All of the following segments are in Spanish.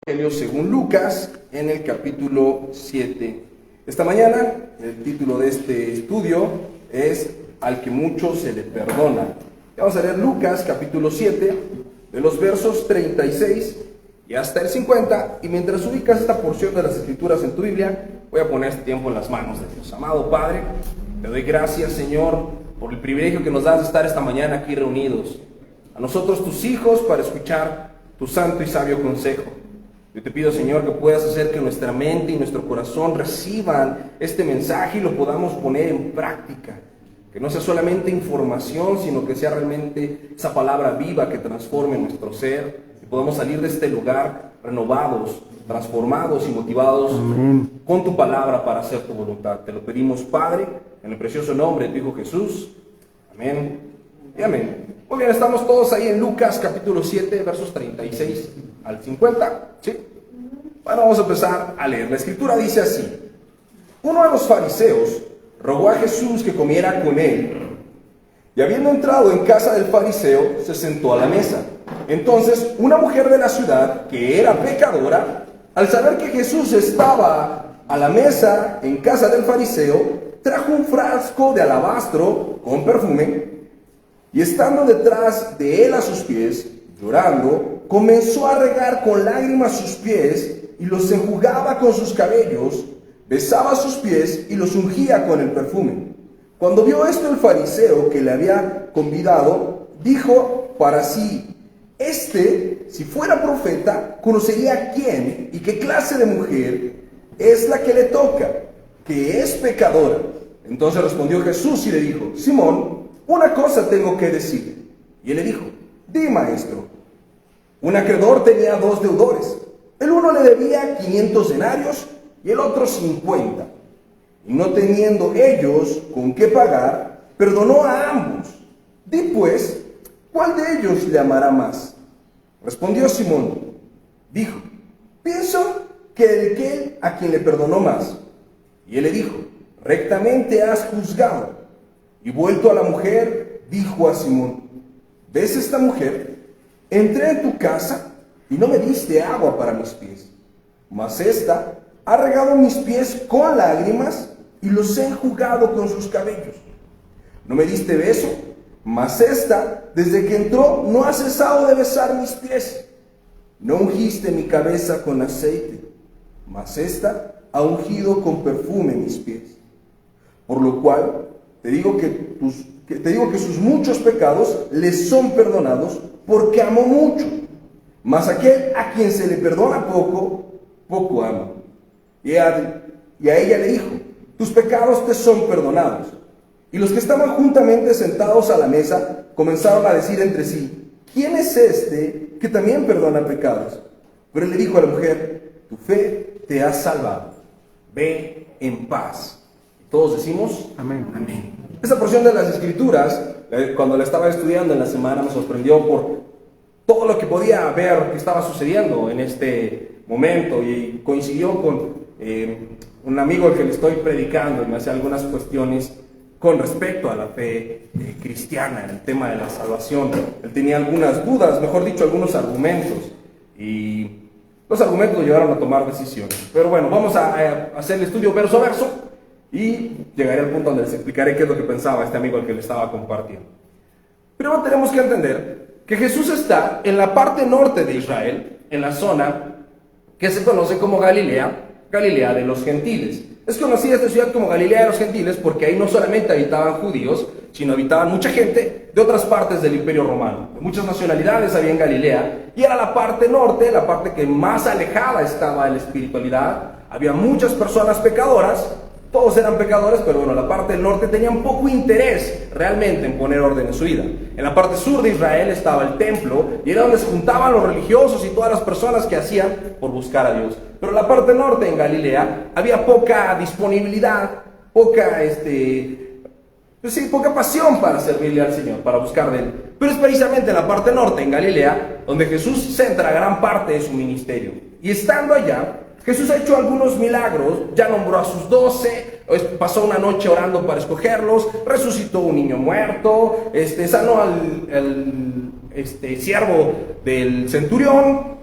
Evangelio según Lucas, en el capítulo 7. Esta mañana, el título de este estudio es Al que mucho se le perdona. Vamos a leer Lucas, capítulo 7, de los versos 36 y hasta el 50. Y mientras ubicas esta porción de las Escrituras en tu Biblia, voy a poner este tiempo en las manos de Dios. Amado Padre, te doy gracias, Señor, por el privilegio que nos das de estar esta mañana aquí reunidos. A nosotros, tus hijos, para escuchar tu santo y sabio consejo. Yo te pido, Señor, que puedas hacer que nuestra mente y nuestro corazón reciban este mensaje y lo podamos poner en práctica. Que no sea solamente información, sino que sea realmente esa palabra viva que transforme nuestro ser. Y podamos salir de este lugar renovados, transformados y motivados con tu palabra para hacer tu voluntad. Te lo pedimos, Padre, en el precioso nombre de tu Hijo Jesús. Amén y amén. Muy bien, estamos todos ahí en Lucas capítulo 7, versos 36 al 50, ¿sí? Bueno, vamos a empezar a leer. La Escritura dice así: uno de los fariseos rogó a Jesús que comiera con él, y habiendo entrado en casa del fariseo, se sentó a la mesa. Entonces, una mujer de la ciudad, que era pecadora, al saber que Jesús estaba a la mesa en casa del fariseo, trajo un frasco de alabastro con perfume, y estando detrás de él a sus pies, llorando, comenzó a regar con lágrimas sus pies y los enjugaba con sus cabellos, besaba sus pies y los ungía con el perfume. Cuando vio esto el fariseo que le había convidado, dijo para sí: si fuera profeta, conocería quién y qué clase de mujer es la que le toca, que es pecadora. Entonces respondió Jesús y le dijo: Simón, una cosa tengo que decir. Y él le dijo: Di, maestro. Un acreedor tenía dos deudores. El uno le debía 500 denarios y el otro 50. Y no teniendo ellos con qué pagar, perdonó a ambos. Di pues, ¿cuál de ellos le amará más? Respondió Simón. Dijo: pienso que aquel a quien le perdonó más. Y él le dijo: rectamente has juzgado. Y vuelto a la mujer, dijo a Simón: ¿ves esta mujer? Entré en tu casa y no me diste agua para mis pies, mas esta ha regado mis pies con lágrimas y los he enjugado con sus cabellos. No me diste beso, mas esta, desde que entró, no ha cesado de besar mis pies. No ungiste mi cabeza con aceite, mas esta ha ungido con perfume mis pies. Por lo cual te digo que sus muchos pecados les son perdonados, porque amó mucho. Mas aquel a quien se le perdona poco, poco ama. Y a ella le dijo: tus pecados te son perdonados. Y los que estaban juntamente sentados a la mesa comenzaron a decir entre sí: ¿quién es este que también perdona pecados? Pero él le dijo a la mujer: tu fe te ha salvado. Ve en paz. Todos decimos amén. Amén. Esta porción de las Escrituras, cuando la estaba estudiando en la semana, me sorprendió por todo lo que podía ver que estaba sucediendo en este momento, y coincidió con un amigo al que le estoy predicando y me hacía algunas cuestiones con respecto a la fe cristiana, en el tema de la salvación. Él tenía algunas dudas, mejor dicho, algunos argumentos, y los argumentos lo llevaron a tomar decisiones. Pero bueno, vamos a hacer el estudio verso a verso, y llegaré al punto donde les explicaré qué es lo que pensaba este amigo al que le estaba compartiendo. Primero tenemos que entender que Jesús está en la parte norte de Israel, en la zona que se conoce como Galilea, Galilea de los gentiles. Es conocida esta ciudad como Galilea de los gentiles porque ahí no solamente habitaban judíos, sino habitaban mucha gente de otras partes del Imperio Romano. De muchas nacionalidades había en Galilea, y era la parte norte, la parte que más alejada estaba de la espiritualidad. Había muchas personas pecadoras. Todos eran pecadores, pero bueno, la parte del norte tenían poco interés realmente en poner orden en su vida. En la parte sur de Israel estaba el templo, y era donde se juntaban los religiosos y todas las personas que hacían por buscar a Dios. Pero en la parte norte, en Galilea, había poca disponibilidad, poca pasión para servirle al Señor, para buscar de Él. Pero es precisamente en la parte norte, en Galilea, donde Jesús centra gran parte de su ministerio. Y estando allá, Jesús ha hecho algunos milagros, ya nombró a sus 12, pasó una noche orando para escogerlos, resucitó un niño muerto, sanó al siervo del centurión,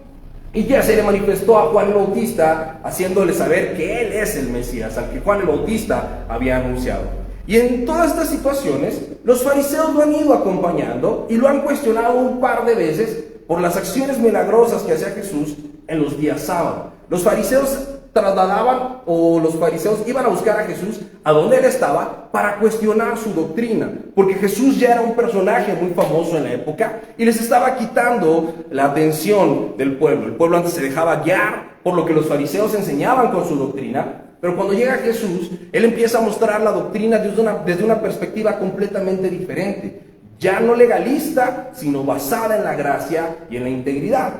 Y ya se le manifestó a Juan el Bautista, haciéndole saber que él es el Mesías, al que Juan el Bautista había anunciado. Y en todas estas situaciones, los fariseos lo han ido acompañando y lo han cuestionado un par de veces por las acciones milagrosas que hacía Jesús en los días sábados. Los fariseos trasladaban, o los fariseos iban a buscar a Jesús a donde él estaba para cuestionar su doctrina, porque Jesús ya era un personaje muy famoso en la época y les estaba quitando la atención del pueblo. El pueblo antes se dejaba guiar por lo que los fariseos enseñaban con su doctrina, pero cuando llega Jesús, él empieza a mostrar la doctrina desde una perspectiva completamente diferente, ya no legalista, sino basada en la gracia y en la integridad.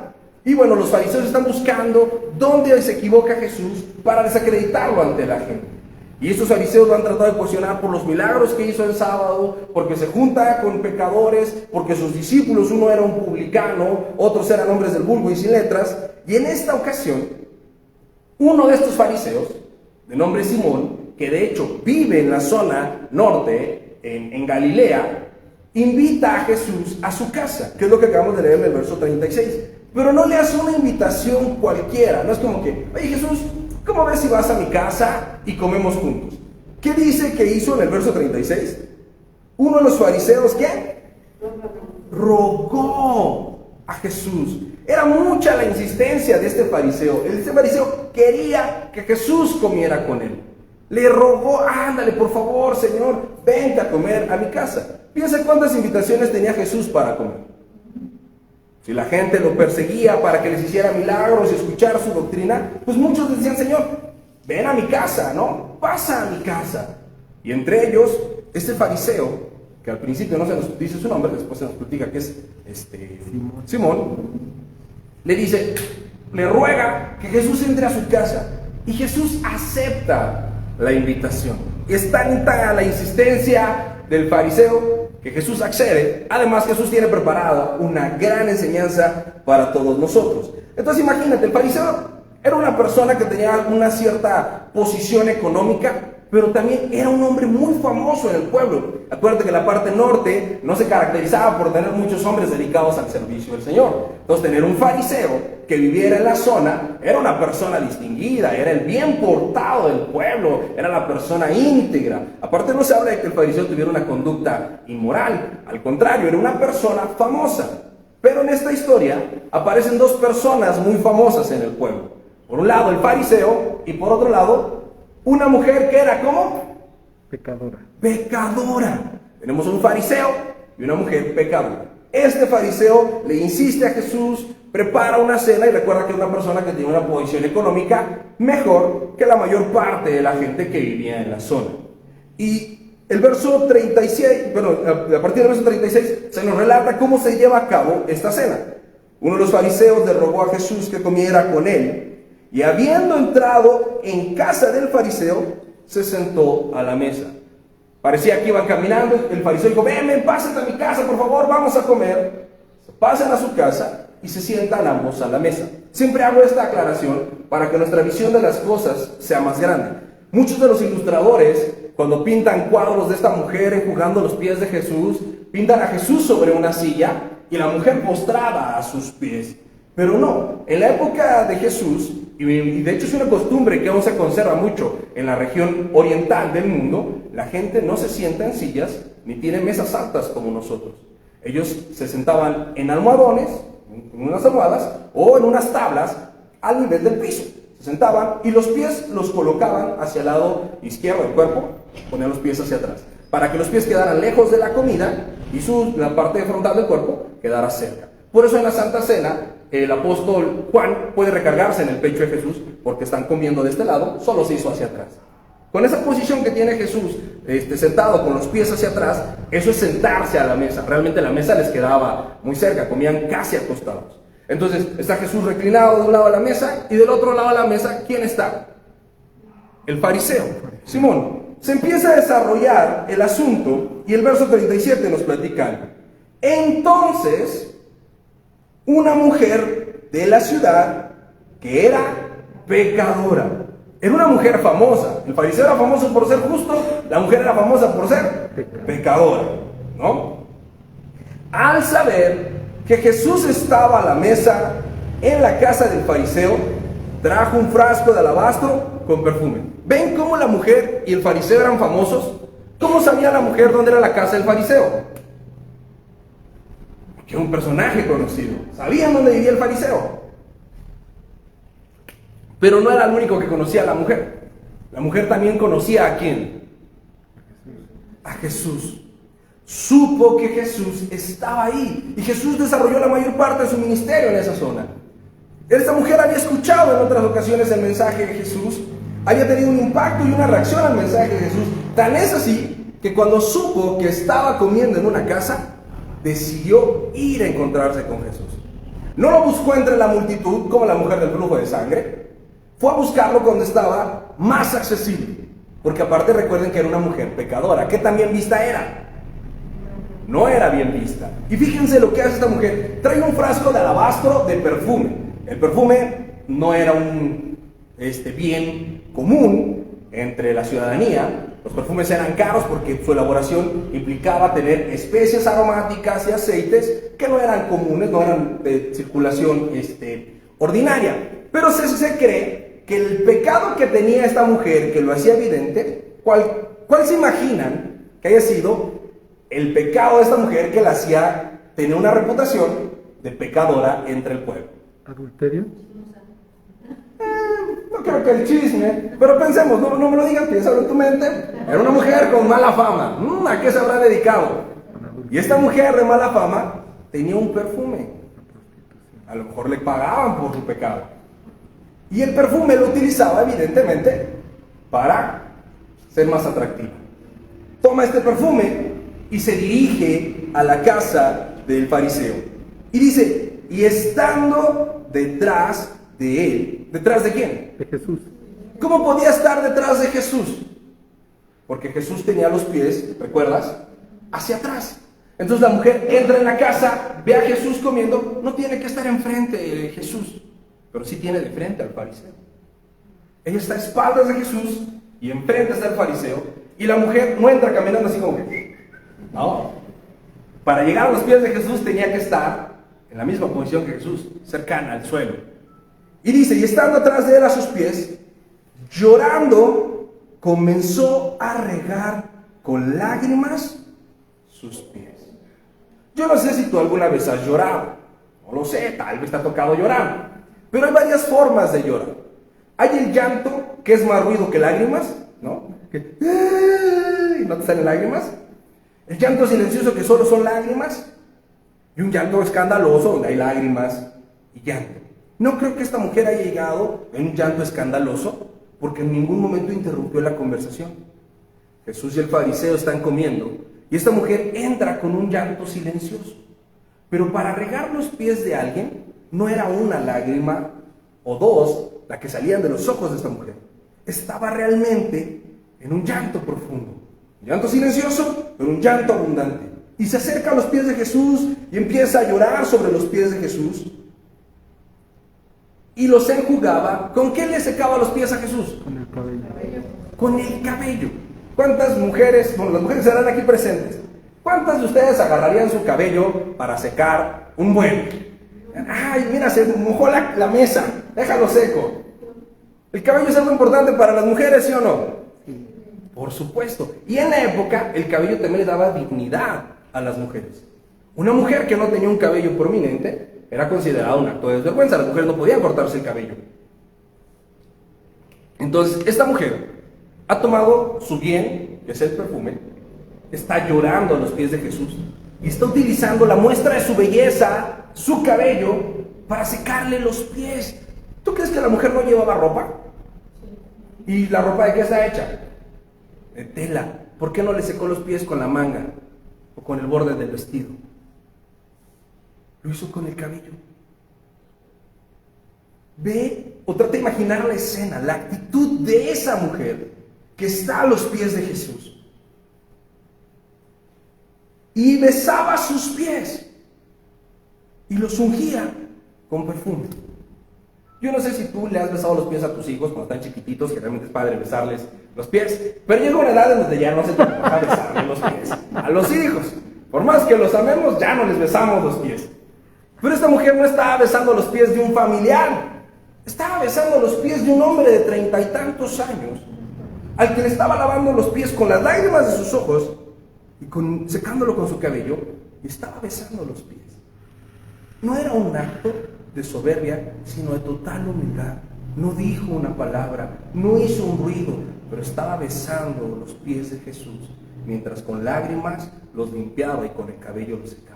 Y bueno, los fariseos están buscando dónde se equivoca Jesús para desacreditarlo ante la gente. Y estos fariseos lo han tratado de cuestionar por los milagros que hizo el sábado, porque se junta con pecadores, porque sus discípulos, uno era un publicano, otros eran hombres del vulgo y sin letras. Y en esta ocasión, uno de estos fariseos, de nombre Simón, que de hecho vive en la zona norte, en Galilea, invita a Jesús a su casa, que es lo que acabamos de leer en el verso 36. Pero no le hace una invitación cualquiera, no es como que, oye Jesús, ¿cómo ves si vas a mi casa y comemos juntos? ¿Qué dice que hizo en el verso 36? Uno de los fariseos, ¿qué? Rogó a Jesús. Era mucha la insistencia de este fariseo. Este fariseo quería que Jesús comiera con él. Le rogó, ándale, por favor, Señor, vente a comer a mi casa. Piensa cuántas invitaciones tenía Jesús para comer. Si la gente lo perseguía para que les hiciera milagros y escuchar su doctrina, pues muchos decían, Señor, ven a mi casa, ¿no? Pasa a mi casa. Y entre ellos, este fariseo, que al principio no se nos dice su nombre, después se nos platica que es Simón, le ruega que Jesús entre a su casa. Y Jesús acepta la invitación. Es tanta la insistencia del fariseo que Jesús accede. Además, Jesús tiene preparada una gran enseñanza para todos nosotros. Entonces imagínate, el fariseo era una persona que tenía una cierta posición económica, pero también era un hombre muy famoso en el pueblo. Acuérdate que la parte norte no se caracterizaba por tener muchos hombres dedicados al servicio del Señor. Entonces tener un fariseo que viviera en la zona era una persona distinguida, era el bien portado del pueblo, era la persona íntegra. Aparte no se habla de que el fariseo tuviera una conducta inmoral, al contrario, era una persona famosa. Pero en esta historia aparecen dos personas muy famosas en el pueblo. Por un lado el fariseo y por otro lado una mujer que era ¿cómo? Pecadora. Pecadora. Tenemos un fariseo y una mujer pecadora. Este fariseo le insiste a Jesús, prepara una cena y recuerda que es una persona que tiene una posición económica mejor que la mayor parte de la gente que vivía en la zona. Y el verso 36, bueno, a partir del verso 36 se nos relata cómo se lleva a cabo esta cena. Uno de los fariseos le rogó a Jesús que comiera con él. Y habiendo entrado en casa del fariseo, se sentó a la mesa. Parecía que iban caminando, el fariseo dijo, ven, pásate a mi casa, por favor, vamos a comer. Pasan a su casa y se sientan ambos a la mesa. Siempre hago esta aclaración para que nuestra visión de las cosas sea más grande. Muchos de los ilustradores, cuando pintan cuadros de esta mujer enjugando los pies de Jesús, pintan a Jesús sobre una silla y la mujer postrada a sus pies. Pero no, en la época de Jesús, y de hecho es una costumbre que aún se conserva mucho en la región oriental del mundo, la gente no se sienta en sillas ni tiene mesas altas como nosotros. Ellos se sentaban en almohadones, en unas almohadas o en unas tablas al nivel del piso. Se sentaban y los pies los colocaban hacia el lado izquierdo del cuerpo, ponían los pies hacia atrás, para que los pies quedaran lejos de la comida y la parte frontal del cuerpo quedara cerca. Por eso en la Santa Cena, el apóstol Juan puede recargarse en el pecho de Jesús porque están comiendo de este lado, solo se hizo hacia atrás. Con esa posición que tiene Jesús, sentado con los pies hacia atrás, eso es sentarse a la mesa. Realmente la mesa les quedaba muy cerca, comían casi acostados. Entonces está Jesús reclinado de un lado a la mesa y del otro lado a la mesa, ¿quién está? El fariseo, Simón. Se empieza a desarrollar el asunto y el verso 37 nos platica algo. Entonces, una mujer de la ciudad que era pecadora. Era una mujer famosa. El fariseo era famoso por ser justo, la mujer era famosa por ser pecadora, ¿no? Al saber que Jesús estaba a la mesa, en la casa del fariseo, trajo un frasco de alabastro con perfume. ¿Ven cómo la mujer y el fariseo eran famosos? ¿Cómo sabía la mujer dónde era la casa del fariseo? Porque era un personaje conocido. Sabían dónde vivía el fariseo. Pero no era el único que conocía a la mujer. La mujer también conocía ¿a quién? A Jesús. Supo que Jesús estaba ahí. Y Jesús desarrolló la mayor parte de su ministerio en esa zona. Esta mujer había escuchado en otras ocasiones el mensaje de Jesús. Había tenido un impacto y una reacción al mensaje de Jesús. Tan es así que cuando supo que estaba comiendo en una casa, decidió ir a encontrarse con Jesús. No lo buscó entre la multitud como la mujer del flujo de sangre. Fue a buscarlo cuando estaba más accesible. Porque aparte recuerden que era una mujer pecadora. ¿Qué tan bien vista era? No era bien vista. Y fíjense lo que hace esta mujer. Trae un frasco de alabastro de perfume. El perfume no era un bien común entre la ciudadanía. Los perfumes eran caros porque su elaboración implicaba tener especias aromáticas y aceites que no eran comunes, no eran de circulación ordinaria. Pero se cree que el pecado que tenía esta mujer, que lo hacía evidente, ¿cuál se imaginan que haya sido el pecado de esta mujer que la hacía tener una reputación de pecadora entre el pueblo? ¿Adulterio? No creo que el chisme, pero pensemos, no me lo digas, piénsalo en tu mente. Era una mujer con mala fama. ¿A qué se habrá dedicado? Y esta mujer de mala fama tenía un perfume. A lo mejor le pagaban por su pecado. Y el perfume lo utilizaba evidentemente para ser más atractiva. Toma este perfume y se dirige a la casa del fariseo. Y dice, y estando detrás de él. ¿Detrás de quién? De Jesús. ¿Cómo podía estar detrás de Jesús? Porque Jesús tenía los pies, ¿recuerdas? Hacia atrás. Entonces la mujer entra en la casa, ve a Jesús comiendo, no tiene que estar enfrente de Jesús, pero sí tiene de frente al fariseo. Ella está a espaldas de Jesús y enfrente está el fariseo, y la mujer no entra caminando así como que, no. Para llegar a los pies de Jesús tenía que estar en la misma posición que Jesús, cercana al suelo. Y dice, y estando atrás de él a sus pies, llorando, comenzó a regar con lágrimas sus pies. Yo no sé si tú alguna vez has llorado, no lo sé, tal vez te ha tocado llorar, pero hay varias formas de llorar. Hay el llanto, que es más ruido que lágrimas, ¿no? Y no te salen lágrimas. El llanto silencioso, que solo son lágrimas. Y un llanto escandaloso, donde hay lágrimas y llanto. No creo que esta mujer haya llegado en un llanto escandaloso, porque en ningún momento interrumpió la conversación. Jesús y el fariseo están comiendo, y esta mujer entra con un llanto silencioso. Pero para regar los pies de alguien, no era una lágrima o dos la que salían de los ojos de esta mujer. Estaba realmente en un llanto profundo. Un llanto silencioso, pero un llanto abundante. Y se acerca a los pies de Jesús y empieza a llorar sobre los pies de Jesús. Y los enjugaba. ¿Con qué le secaba los pies a Jesús? Con el cabello. Con el cabello. ¿Cuántas mujeres, bueno, las mujeres serán aquí presentes, cuántas de ustedes agarrarían su cabello para secar un mueble? Ay, mira, se mojó la mesa, déjalo seco. ¿El cabello es algo importante para las mujeres, sí o no? Por supuesto. Y en la época, el cabello también le daba dignidad a las mujeres. Una mujer que no tenía un cabello prominente era considerada un acto de desvergüenza. Las mujeres no podían cortarse el cabello. Entonces, esta mujer ha tomado su bien, que es el perfume, está llorando a los pies de Jesús y está utilizando la muestra de su belleza, su cabello, para secarle los pies. ¿Tú crees que la mujer no llevaba ropa? ¿Y la ropa de qué está hecha? De tela. ¿Por qué no le secó los pies con la manga o con el borde del vestido? Lo hizo con el cabello. Ve o trata de imaginar la escena, la actitud de esa mujer que está a los pies de Jesús y besaba sus pies y los ungía con perfume. Yo no sé si tú le has besado los pies a tus hijos cuando están chiquititos, que realmente es padre besarles los pies, pero llega una edad en donde ya no se te antoja besarle los pies a los hijos. Por más que los amemos, ya no les besamos los pies. Pero esta mujer no estaba besando los pies de un familiar, estaba besando los pies de un hombre de 30 y tantos años, al que le estaba lavando los pies con las lágrimas de sus ojos y secándolo con su cabello, y estaba besando los pies. No era un acto de soberbia, sino de total humildad. No dijo una palabra, no hizo un ruido, pero estaba besando los pies de Jesús, mientras con lágrimas los limpiaba y con el cabello los secaba.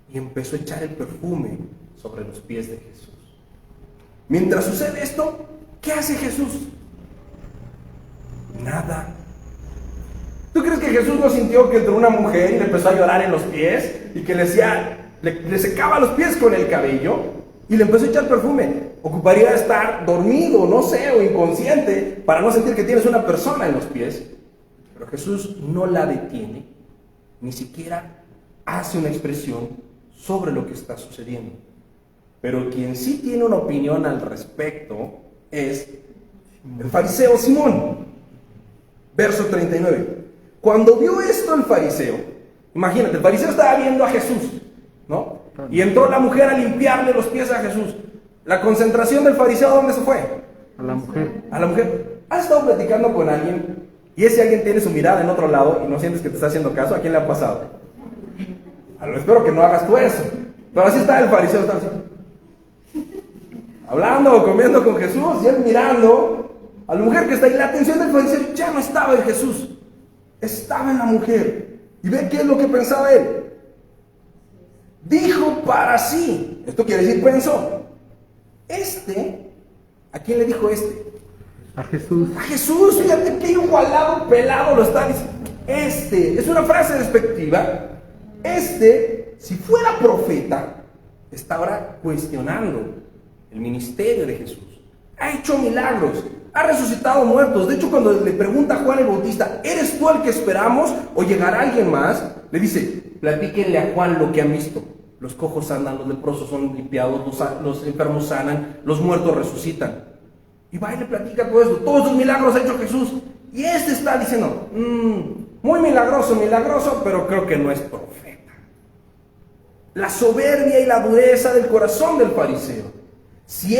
Y empezó a echar el perfume sobre los pies de Jesús. Mientras sucede esto, ¿qué hace Jesús? Nada. ¿Tú crees que Jesús no sintió que entró una mujer y le empezó a llorar en los pies y que le secaba los pies con el cabello y le empezó a echar perfume? Ocuparía estar dormido, no sé, o inconsciente para no sentir que tienes una persona en los pies. Pero Jesús no la detiene, ni siquiera hace una expresión sobre lo que está sucediendo. Pero quien sí tiene una opinión al respecto es el fariseo Simón. Verso 39. Cuando vio esto el fariseo, imagínate, el fariseo estaba viendo a Jesús, ¿no? Y entró la mujer a limpiarle los pies a Jesús. La concentración del fariseo, ¿a dónde se fue? A la mujer. A la mujer. ¿Has estado platicando con alguien y ese alguien tiene su mirada en otro lado y no sientes que te está haciendo caso? ¿A quién le ha pasado? Espero que no hagas tú eso. Pero así está el fariseo, está así, hablando o comiendo con Jesús, y él mirando a la mujer que está ahí. La atención del fariseo ya no estaba en Jesús, estaba en la mujer. Y ve qué es lo que pensaba él. Dijo para sí, esto quiere decir pensó, ¿a quién le dijo este? A Jesús. A Jesús, fíjate qué igualado, pelado lo está diciendo. Es una frase despectiva. Si fuera profeta, está ahora cuestionando el ministerio de Jesús. Ha hecho milagros, ha resucitado muertos. De hecho, cuando le pregunta a Juan el Bautista, ¿eres tú el que esperamos o llegará alguien más? Le dice, platíquenle a Juan lo que han visto. Los cojos andan, los leprosos son limpiados, los enfermos sanan, los muertos resucitan. Y va y le platica todo esto. Todos los milagros ha hecho Jesús. Y está diciendo, muy milagroso, pero creo que no es profeta. La soberbia y la dureza del corazón del fariseo. Si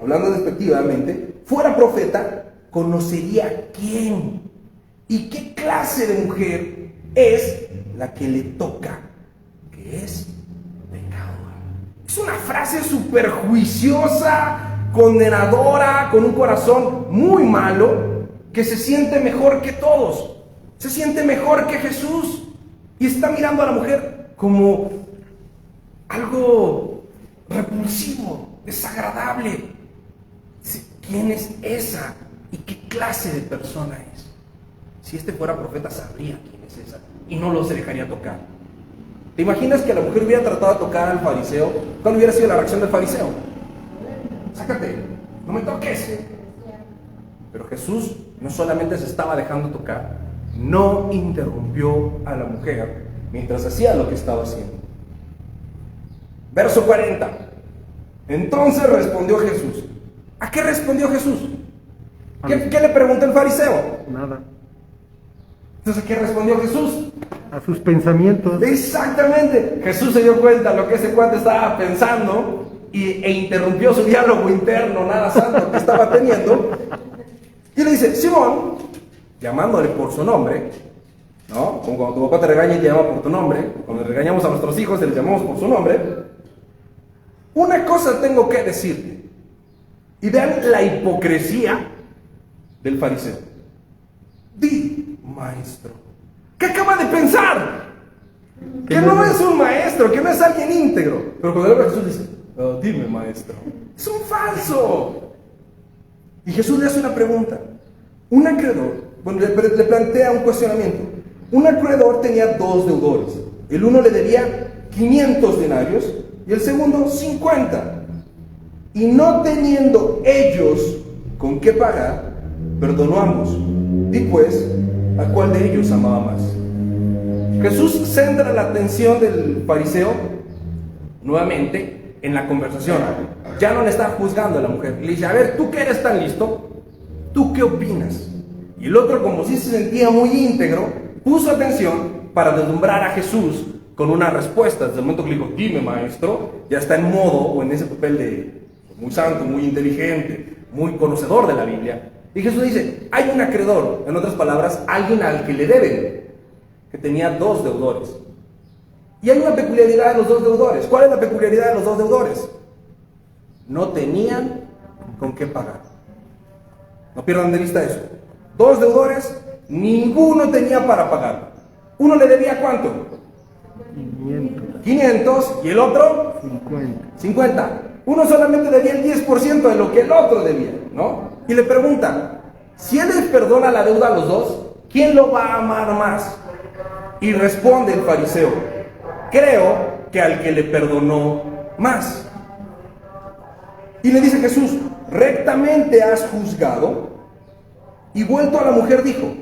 hablando despectivamente, fuera profeta, conocería quién y qué clase de mujer es la que le toca, que es pecadora. Es una frase súper juiciosa, condenadora, con un corazón muy malo, que se siente mejor que todos, se siente mejor que Jesús, y está mirando a la mujer como algo repulsivo, desagradable. ¿Quién es esa? ¿Y qué clase de persona es? Si fuera profeta, sabría quién es esa y no lo se dejaría tocar. ¿Te imaginas que la mujer hubiera tratado de tocar al fariseo? ¿Cuál hubiera sido la reacción del fariseo? Sácate, no me toques. Pero Jesús no solamente se estaba dejando tocar, no interrumpió a la mujer mientras hacía lo que estaba haciendo. Verso 40. Entonces respondió Jesús. ¿A qué respondió Jesús? ¿Qué le preguntó el fariseo? Nada. Entonces, ¿a qué respondió Jesús? A sus pensamientos. Exactamente. Jesús se dio cuenta de lo que ese cuate estaba pensando e interrumpió su diálogo interno, nada santo, que estaba teniendo. Y le dice, Simón, llamándole por su nombre, ¿no? Como cuando tu papá te regaña y te llama por tu nombre, cuando regañamos a nuestros hijos y les llamamos por su nombre. Una cosa tengo que decirte. Y vean la hipocresía del fariseo. Di, maestro. ¿Qué acaba de pensar? Que no es un maestro, que no es alguien íntegro. Pero cuando le Jesús dice, oh, dime, maestro. Es un falso. Y Jesús le hace una pregunta. Un acreedor, le plantea un cuestionamiento. Un acreedor tenía 2 deudores. El uno le debía 500 denarios y el segundo 50. Y no teniendo ellos con qué pagar, perdonó a ambos. Y pues, ¿a cuál de ellos amaba más? Jesús centra la atención del fariseo nuevamente en la conversación. Ya no le está juzgando a la mujer. Le dice, a ver, ¿tú que eres tan listo? ¿Tú qué opinas? Y el otro, como si se sentía muy íntegro, puso atención para deslumbrar a Jesús con una respuesta. Desde el momento que le dijo, dime maestro, ya está en modo o en ese papel de muy santo, muy inteligente, muy conocedor de la Biblia. Y Jesús dice, hay un acreedor, en otras palabras, alguien al que le deben, que tenía 2 deudores. Y hay una peculiaridad de los 2 deudores. ¿Cuál es la peculiaridad de los 2 deudores? No tenían con qué pagar. No pierdan de vista eso. 2 deudores, ninguno tenía para pagar. Uno le debía ¿cuánto? 500 y el otro 50. Uno solamente debía el 10% de lo que el otro debía, ¿no? Y le pregunta, si él les perdona la deuda a los 2, ¿quién lo va a amar más? Y responde el fariseo, creo que al que le perdonó más. Y le dice Jesús, rectamente has juzgado. Y vuelto a la mujer dijo,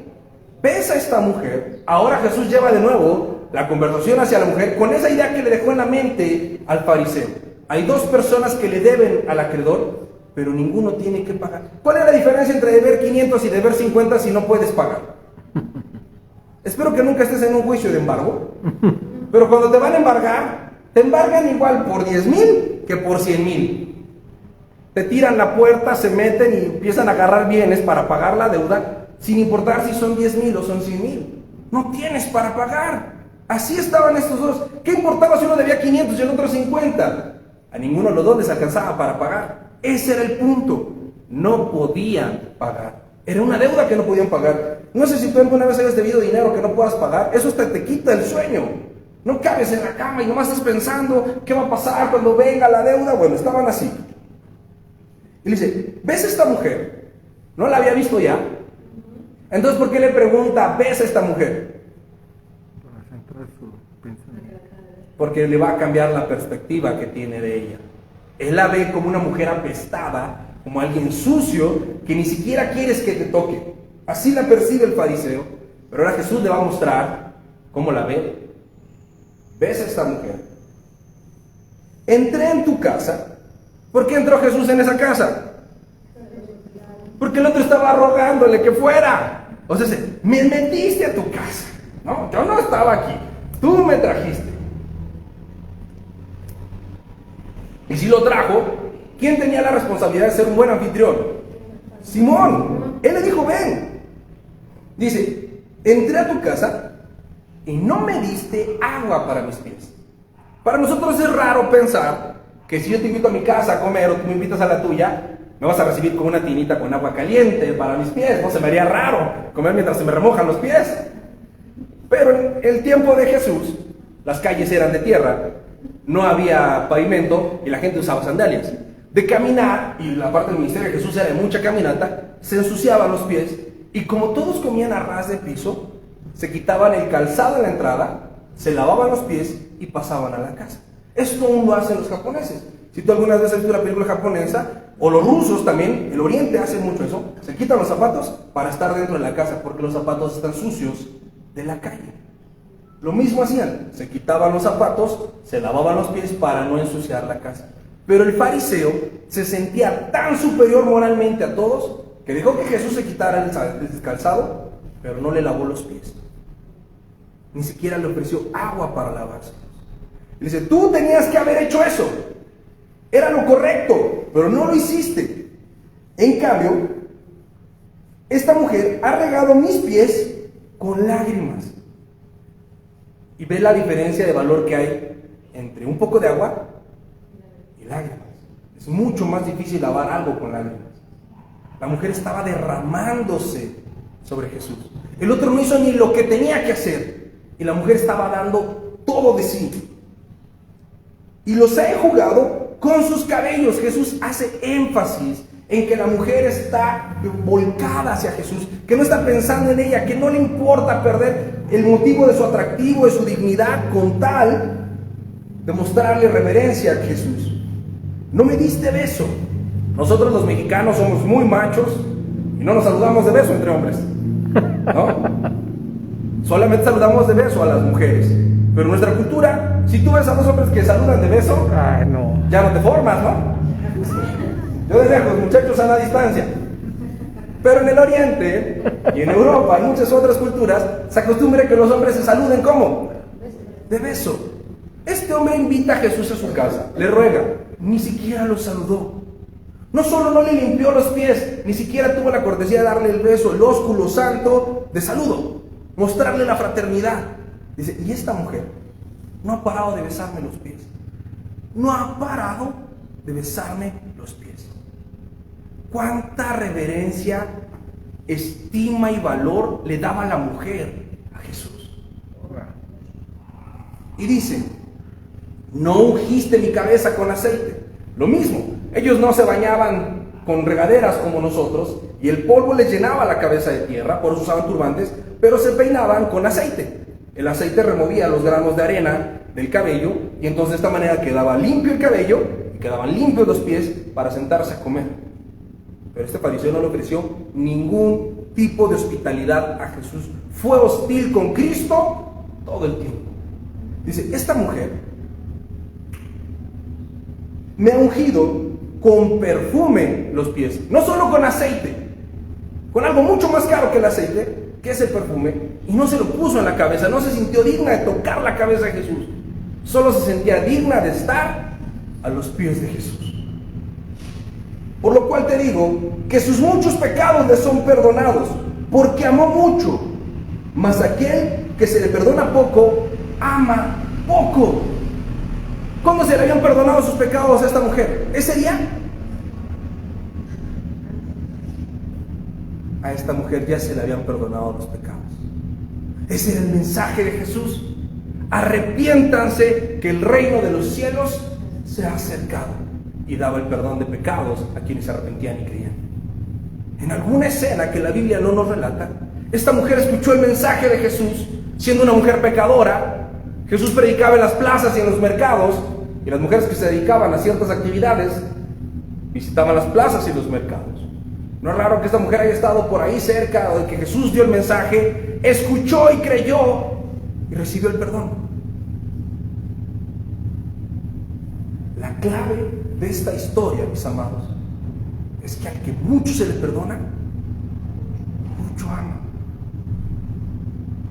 ¿ves a esta mujer? Ahora Jesús lleva de nuevo la conversación hacia la mujer con esa idea que le dejó en la mente al fariseo. Hay 2 personas que le deben al acreedor, pero ninguno tiene que pagar. ¿Cuál es la diferencia entre deber 500 y deber 50 si no puedes pagar? Espero que nunca estés en un juicio de embargo, pero cuando te van a embargar, te embargan igual por 10,000 que por 100,000. Te tiran la puerta, se meten y empiezan a agarrar bienes para pagar la deuda, sin importar si son 10,000 o son 100,000. No tienes para pagar. Así estaban estos 2. ¿Qué importaba si uno debía 500 y el otro 50? A ninguno de los 2 les alcanzaba para pagar. Ese era el punto. No podían pagar. Era una deuda que no podían pagar. No sé si tú alguna vez hayas debido dinero que no puedas pagar. Eso hasta te quita el sueño. No cabes en la cama y nomás estás pensando qué va a pasar cuando venga la deuda. Bueno, estaban así. Y le dice, ¿ves a esta mujer? ¿No la había visto ya? Entonces, ¿por qué le pregunta, ¿ves a esta mujer? Para centrar su pensamiento. Porque le va a cambiar la perspectiva que tiene de ella. Él la ve como una mujer apestada, como alguien sucio, que ni siquiera quieres que te toque. Así la percibe el fariseo. Pero ahora Jesús le va a mostrar cómo la ve. ¿Ves a esta mujer? Entré en tu casa. ¿Por qué entró Jesús en esa casa? Porque el otro estaba rogándole que fuera. O sea, me metiste a tu casa. No, yo no estaba aquí. Tú me trajiste. Y si lo trajo, ¿quién tenía la responsabilidad de ser un buen anfitrión? Simón. Él le dijo, ven. Dice, entré a tu casa y no me diste agua para mis pies. Para nosotros es raro pensar que si yo te invito a mi casa a comer o tú me invitas a la tuya, me vas a recibir con una tinita con agua caliente para mis pies. No, se me haría raro comer mientras se me remojan los pies. Pero en el tiempo de Jesús, las calles eran de tierra, no había pavimento y la gente usaba sandalias. De caminar, y la parte del ministerio de Jesús era de mucha caminata, se ensuciaban los pies y como todos comían a ras de piso, se quitaban el calzado en la entrada, se lavaban los pies y pasaban a la casa. Esto aún lo hacen los japoneses. Si tú alguna vez has visto una película japonesa, o los rusos también, el oriente hace mucho eso, se quitan los zapatos para estar dentro de la casa, porque los zapatos están sucios de la calle. Lo mismo hacían, se quitaban los zapatos, se lavaban los pies para no ensuciar la casa. Pero el fariseo se sentía tan superior moralmente a todos, que dejó que Jesús se quitara el calzado, pero no le lavó los pies. Ni siquiera le ofreció agua para lavarse. Le dice, tú tenías que haber hecho eso. Era lo correcto, pero no lo hiciste. En cambio, esta mujer ha regado mis pies con lágrimas. Y ve la diferencia de valor que hay entre un poco de agua y lágrimas. Es mucho más difícil lavar algo con lágrimas. La mujer estaba derramándose sobre Jesús. El otro no hizo ni lo que tenía que hacer. Y la mujer estaba dando todo de sí. Y los ha enjugado con sus cabellos. Jesús hace énfasis en que la mujer está volcada hacia Jesús, que no está pensando en ella, que no le importa perder el motivo de su atractivo, de su dignidad, con tal de mostrarle reverencia a Jesús. No me diste beso. Nosotros los mexicanos somos muy machos y no nos saludamos de beso entre hombres, ¿no? Solamente saludamos de beso a las mujeres. Pero en nuestra cultura, si tú ves a dos hombres que saludan de beso, no. ya no te formas, ¿no? Yo de lejos, muchachos a la distancia. Pero en el Oriente y en Europa y muchas otras culturas se acostumbra que los hombres se saluden ¿cómo? de beso. Este hombre invita a Jesús a su casa, le ruega, ni siquiera lo saludó. No solo no le limpió los pies, ni siquiera tuvo la cortesía de darle el beso, el ósculo santo de saludo, mostrarle la fraternidad. Dice, y esta mujer no ha parado de besarme los pies. No ha parado de besarme los pies. ¿Cuánta reverencia, estima y valor le daba la mujer a Jesús? Y dice, no ungiste mi cabeza con aceite. Lo mismo, ellos no se bañaban con regaderas como nosotros, y el polvo les llenaba la cabeza de tierra, por eso usaban turbantes, pero se peinaban con aceite. El aceite removía los granos de arena del cabello, y entonces de esta manera quedaba limpio el cabello, y quedaban limpios los pies para sentarse a comer. Pero este fariseo no le ofreció ningún tipo de hospitalidad a Jesús. Fue hostil con Cristo todo el tiempo. Dice, esta mujer me ha ungido con perfume los pies, no solo con aceite, con algo mucho más caro que el aceite, que es el perfume, y no se lo puso en la cabeza, no se sintió digna de tocar la cabeza de Jesús, solo se sentía digna de estar a los pies de Jesús. Por lo cual te digo que sus muchos pecados le son perdonados, porque amó mucho, mas aquel que se le perdona poco, ama poco. ¿Cómo se le habían perdonado sus pecados a esta mujer? ¿Ese día? A esta mujer ya se le habían perdonado los pecados. Ese era el mensaje de Jesús. Arrepiéntanse, que el reino de los cielos se ha acercado. Y daba el perdón de pecados a quienes se arrepentían y creían. En alguna escena que la Biblia no nos relata, esta mujer escuchó el mensaje de Jesús, siendo una mujer pecadora. Jesús predicaba en las plazas y en los mercados, y las mujeres que se dedicaban a ciertas actividades visitaban las plazas y los mercados. No es raro que esta mujer haya estado por ahí cerca de que Jesús dio el mensaje, escuchó y creyó y recibió el perdón. La clave de esta historia, mis amados, es que al que mucho se le perdona, mucho ama.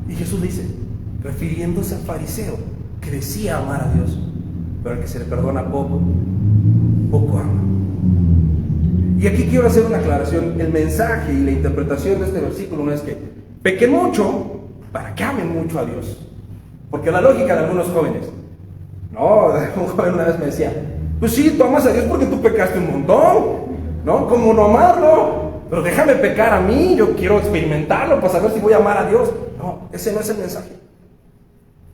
Y Jesús dice, refiriéndose al fariseo que decía amar a Dios, pero al que se le perdona poco, poco ama. Y aquí quiero hacer una aclaración. El mensaje y la interpretación de este versículo no es que pequen mucho para que amen mucho a Dios, porque la lógica de algunos jóvenes, no, un joven una vez me decía, pues sí, tú amas a Dios porque tú pecaste un montón, ¿no? ¿Cómo no amarlo? Pero déjame pecar a mí, yo quiero experimentarlo para saber si voy a amar a Dios. No, ese no es el mensaje.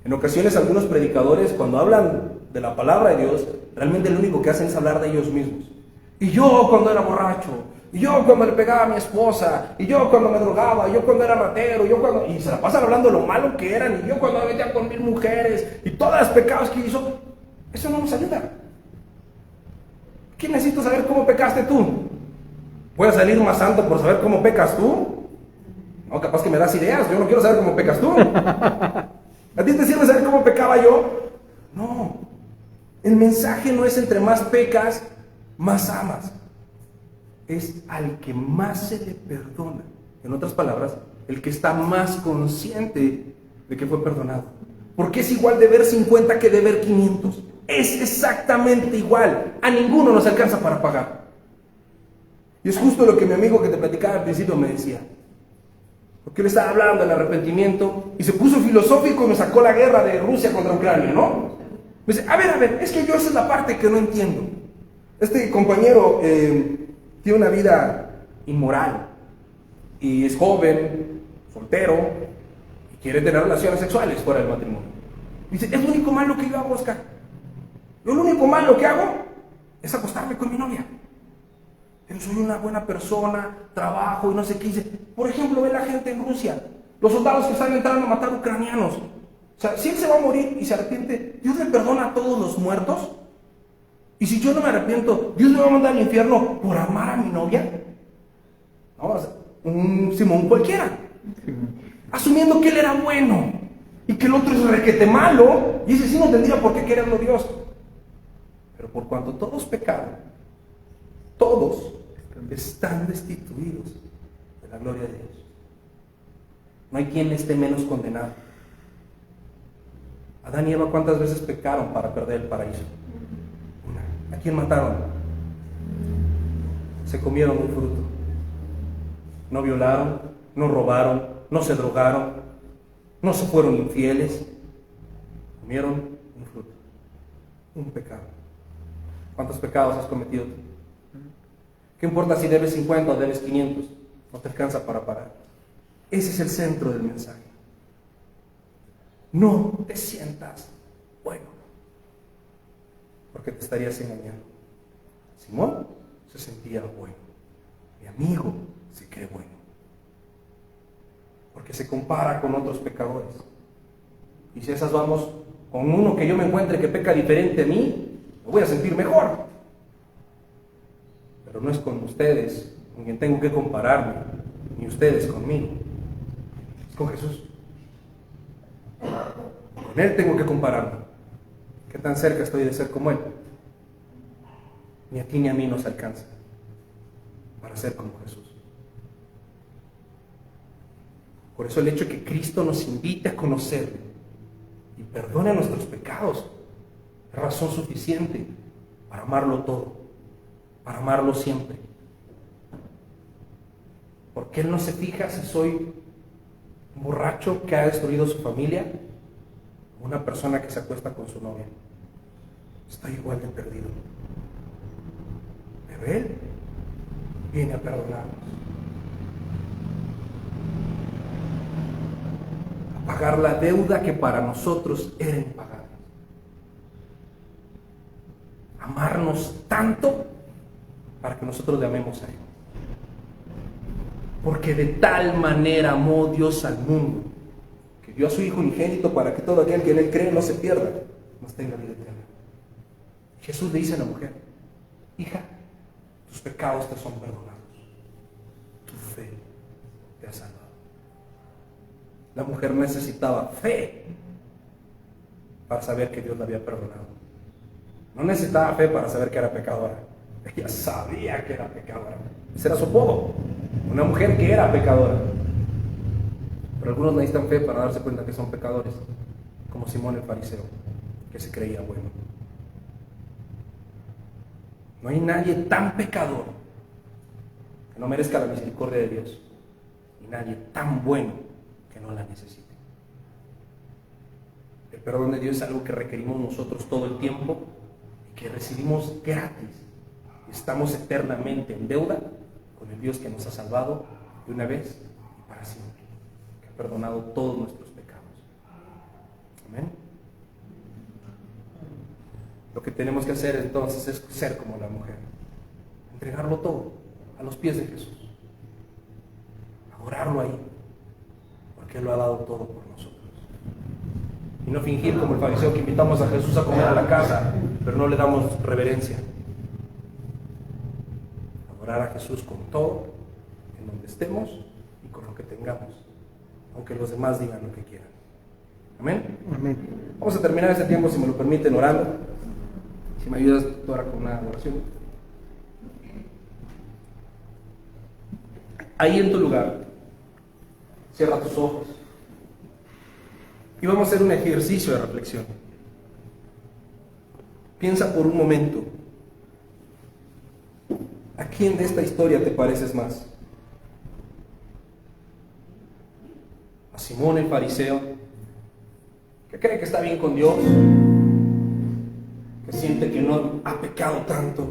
En ocasiones algunos predicadores, cuando hablan de la palabra de Dios, realmente lo único que hacen es hablar de ellos mismos. Y yo cuando era borracho, y yo cuando le pegaba a mi esposa, y yo cuando me drogaba, y yo cuando era ratero, y se la pasan hablando de lo malo que eran, y yo cuando me metía con 1000 mujeres, y todos los pecados que hizo. Eso no nos ayuda. ¿Qué necesito saber cómo pecaste tú? ¿Voy a salir más santo por saber cómo pecas tú? No, capaz que me das ideas, yo no quiero saber cómo pecas tú. ¿A ti te sirve saber cómo pecaba yo? No. El mensaje no es entre más pecas, más amas. Es al que más se le perdona. En otras palabras, el que está más consciente de que fue perdonado. Porque es igual deber 50 que deber 500. Es exactamente igual. A ninguno nos alcanza para pagar. Y es justo lo que mi amigo que te platicaba al principio me decía. Porque él estaba hablando del arrepentimiento y se puso filosófico y me sacó la guerra de Rusia contra Ucrania, ¿no? Me dice, a ver, es que yo esa es la parte que no entiendo. Este compañero tiene una vida inmoral y es joven, soltero y quiere tener relaciones sexuales fuera del matrimonio. Dice, es lo único malo que yo hago, Oscar. Yo lo único malo que hago es acostarme con mi novia. Pero soy una buena persona, trabajo y no sé qué. Dice, por ejemplo, ve la gente en Rusia, los soldados que están entrando a matar ucranianos. O sea, si él se va a morir y se arrepiente, ¿Dios le perdona a todos los muertos? Y si yo no me arrepiento, ¿Dios me va a mandar al infierno por amar a mi novia? No, o sea, un Simón cualquiera. Asumiendo que él era bueno y que el otro es requete malo, y ese sí no tendría por qué quererlo Dios. Pero por cuanto todos pecaron, todos están destituidos de la gloria de Dios. No hay quien esté menos condenado. Adán y Eva, ¿cuántas veces pecaron para perder el paraíso? Una. ¿A quién mataron? Se comieron un fruto. No violaron, no robaron, no se drogaron, no se fueron infieles. Comieron un fruto, un pecado. ¿Cuántos pecados has cometido tú? ¿Qué importa si debes 50 o debes 500? No te alcanza para parar. Ese es el centro del mensaje. No te sientas bueno, porque te estarías engañando. Simón se sentía bueno. Mi amigo se cree bueno, porque se compara con otros pecadores. Y si esas vamos con uno que yo me encuentre que peca diferente a mí, me voy a sentir mejor. Pero no es con ustedes con quien tengo que compararme, ni ustedes conmigo. Es con Jesús. Con Él tengo que compararme. ¿Qué tan cerca estoy de ser como Él? Ni a ti ni a mí nos alcanza para ser como Jesús. Por eso el hecho de que Cristo nos invite a conocerle y perdone nuestros pecados es razón suficiente para amarlo todo, para amarlo siempre. Porque Él no se fija si soy un borracho que ha destruido su familia o una persona que se acuesta con su novia. Estoy igual de perdido. Pero Él viene a perdonarnos, a pagar la deuda que para nosotros era impagable. Amarnos tanto para que nosotros le amemos a Él. Porque de tal manera amó Dios al mundo, que dio a su Hijo unigénito para que todo aquel que en Él cree no se pierda, mas tenga vida eterna. Jesús le dice a la mujer: hija, tus pecados te son perdonados, tu fe te ha salvado. La mujer necesitaba fe para saber que Dios la había perdonado. No necesitaba fe para saber que era pecadora. Ella sabía que era pecadora. Ese era su apodo, una mujer que era pecadora. Pero algunos necesitan fe para darse cuenta que son pecadores, como Simón el fariseo, que se creía bueno. No hay nadie tan pecador que no merezca la misericordia de Dios, y nadie tan bueno que no la necesite. El perdón de Dios es algo que requerimos nosotros todo el tiempo y que recibimos gratis. Estamos eternamente en deuda con el Dios que nos ha salvado de una vez y para siempre, que ha perdonado todos nuestros pecados. Amén. Lo que tenemos que hacer entonces es ser como la mujer, entregarlo todo a los pies de Jesús, adorarlo ahí, porque Él lo ha dado todo por nosotros. Y no fingir como el fariseo que invitamos a Jesús a comer a la casa, pero no le damos reverencia. Adorar a Jesús con todo, en donde estemos y con lo que tengamos, aunque los demás digan lo que quieran. Amén. Amén. Vamos a terminar este tiempo, si me lo permiten, orando. Si me ayudas tú ahora con una oración. Ahí en tu lugar, cierra tus ojos y vamos a hacer un ejercicio de reflexión. Piensa por un momento, ¿a quién de esta historia te pareces más? ¿A Simón el fariseo, que cree que está bien con Dios, que siente que no ha pecado tanto?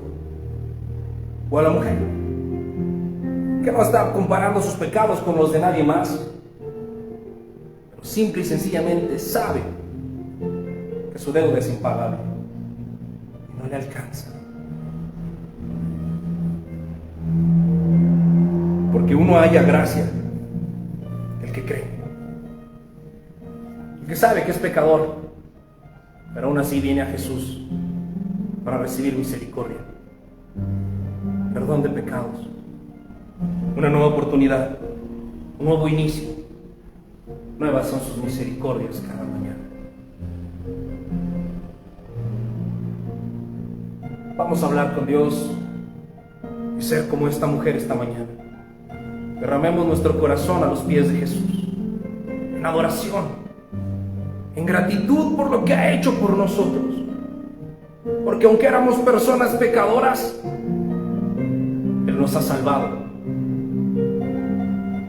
¿O a la mujer, que no está comparando sus pecados con los de nadie más, pero simple y sencillamente sabe que su deuda es impagable y no le alcanza? Porque uno haya gracia, el que cree, el que sabe que es pecador, pero aún así viene a Jesús para recibir misericordia, perdón de pecados, una nueva oportunidad, un nuevo inicio. Nuevas son sus misericordias cada mañana. Vamos a hablar con Dios y ser como esta mujer esta mañana. Derramemos nuestro corazón a los pies de Jesús, en adoración, en gratitud por lo que ha hecho por nosotros. Porque aunque éramos personas pecadoras, Él nos ha salvado.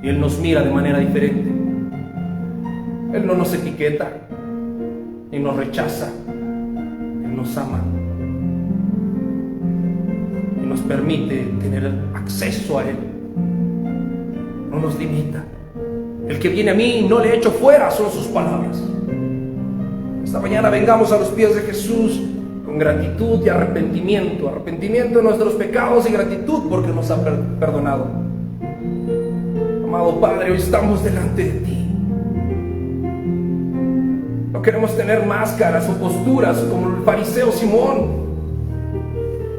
Y Él nos mira de manera diferente. Él no nos etiqueta, ni nos rechaza. Él nos ama. Y nos permite tener acceso a Él. No nos limita. El que viene a mí no le echo fuera, son sus palabras. Esta mañana vengamos a los pies de Jesús con gratitud y arrepentimiento. Arrepentimiento de nuestros pecados y gratitud porque nos ha perdonado. Amado Padre, hoy estamos delante de ti. No queremos tener máscaras o posturas como el fariseo Simón,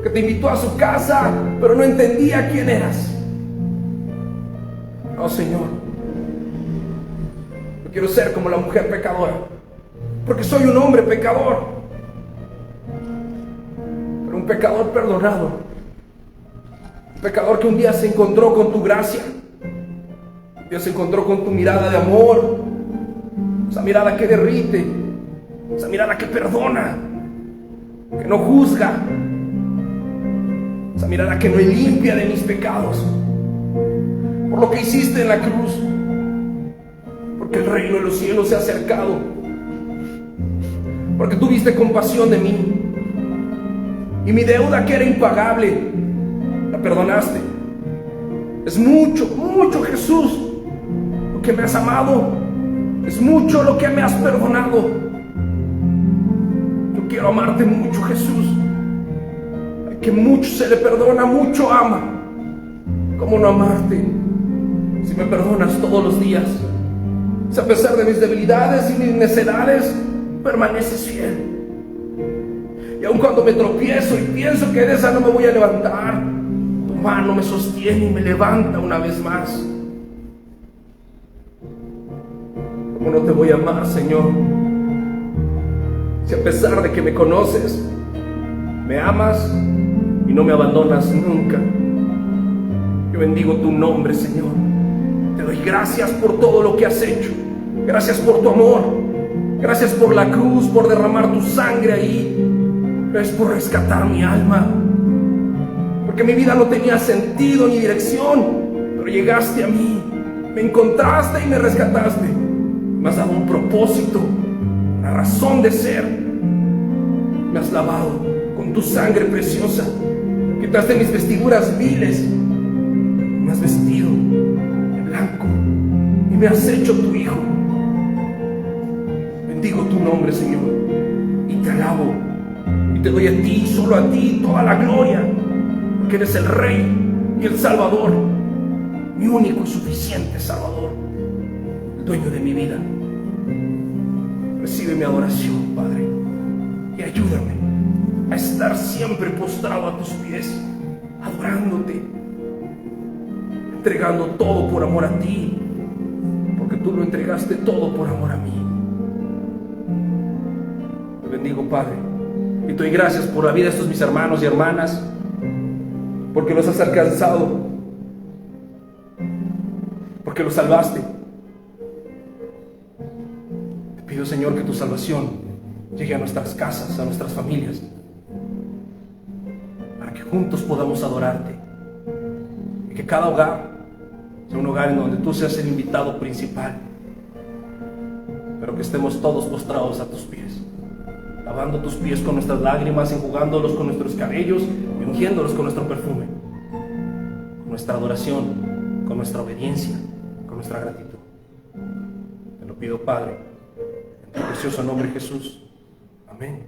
que te invitó a su casa, pero no entendía quién eras. No, Señor. Yo quiero ser como la mujer pecadora, porque soy un hombre pecador, pero un pecador perdonado, un pecador que un día se encontró con tu gracia, un día se encontró con tu mirada de amor, esa mirada que derrite, esa mirada que perdona, que no juzga, esa mirada que me limpia de mis pecados, por lo que hiciste en la cruz, porque el reino de los cielos se ha acercado, porque tuviste compasión de mí, y mi deuda que era impagable, la perdonaste. Es mucho, mucho, Jesús, lo que me has amado, es mucho lo que me has perdonado. Yo quiero amarte mucho, Jesús. Al que mucho se le perdona, mucho ama. ¿Cómo no amarte si me perdonas todos los días? Si a pesar de mis debilidades y mis necedades permaneces fiel. Y aun cuando me tropiezo y pienso que de esa no me voy a levantar, tu mano me sostiene y me levanta una vez más. ¿Cómo no te voy a amar, Señor? Si a pesar de que me conoces, me amas y no me abandonas nunca. Yo bendigo tu nombre, Señor. Te doy gracias por todo lo que has hecho. Gracias por tu amor. Gracias por la cruz, por derramar tu sangre ahí. Gracias por rescatar mi alma. Porque mi vida no tenía sentido ni dirección, pero llegaste a mí, me encontraste y me rescataste. Me has dado un propósito, una razón de ser. Me has lavado con tu sangre preciosa. Quitaste mis vestiduras viles. Me has vestido de blanco y me has hecho tu hijo. Bendigo tu nombre, Señor, y te alabo y te doy a ti, solo a ti, toda la gloria, porque eres el Rey y el Salvador, mi único y suficiente Salvador, el dueño de mi vida. Recibe mi adoración, Padre, y ayúdame a estar siempre postrado a tus pies, adorándote, entregando todo por amor a ti, porque tú lo entregaste todo por amor a mí. Te bendigo, Padre, y te doy gracias por la vida de estos mis hermanos y hermanas, porque los has alcanzado, porque los salvaste. Te pido, Señor, que tu salvación llegue a nuestras casas, a nuestras familias, para que juntos podamos adorarte, y que cada hogar sea un hogar en donde tú seas el invitado principal, pero que estemos todos postrados a tus pies, lavando tus pies con nuestras lágrimas, enjugándolos con nuestros cabellos y ungiéndolos con nuestro perfume, con nuestra adoración, con nuestra obediencia, con nuestra gratitud. Te lo pido, Padre, en tu precioso nombre, Jesús. Amén.